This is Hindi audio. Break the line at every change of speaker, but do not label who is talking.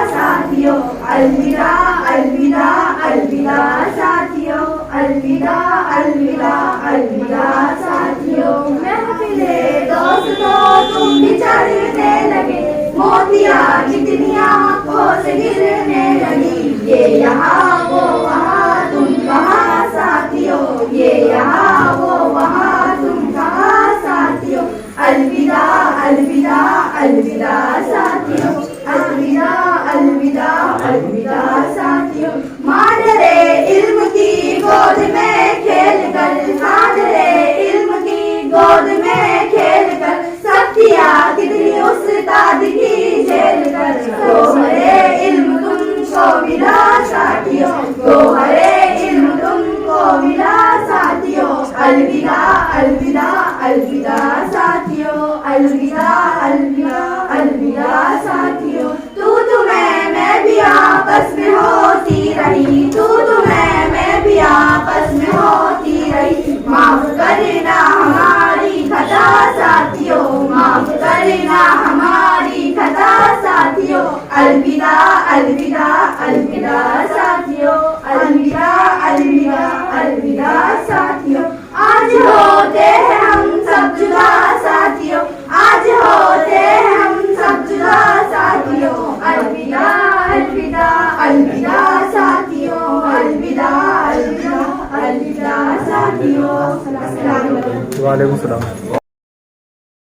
साथियों, अलविदा अलविदा अलविदा साथियों, अलविदा अलविदा अलविदा साथियों। महफिले दोस्तों तुम भी चढ़ने लगे, मोतियां कितनी आंखों से गिरने लगी। ये यहाँ वो वहाँ तुम कहाँ साथियों, ये यहाँ वो वहाँ तुम कहाँ साथियों। अलविदा अलविदा अलविदा साथियों, अलविदा अलविदा अलविदा साथियों। मादरे इल्म की गोद में खेल कर, मादरे इल्म की गोद में खेल कर, सख्तियाँ कितनी उस्ताद की झेल कर। गोहरे इल्म तुमको मिला साथियों, गोहरे इल्म तुमको मिला साथियों। अलविदा अलविदा अलविदा साथियों, अलविदा अलविदा अलविदा साथियों। तू मैं भी आपस में होती रही, तू मैं भी आपस में होती रही। माफ करना हमारी खता साथियों, माफ करना हमारी खता साथियों। अलविदा अलविदा अलविदा साथियों, अलविदा अलविदा अलविदा साथियों। आज होते हैं हम सब जुदा साथियों, आज होते हैं हम सब जुदा साथियों। अलविदा अलविदा अलविदा साथियों, अलविदा अलविदा अलविदा साथियों।
वालेकुम सलाम।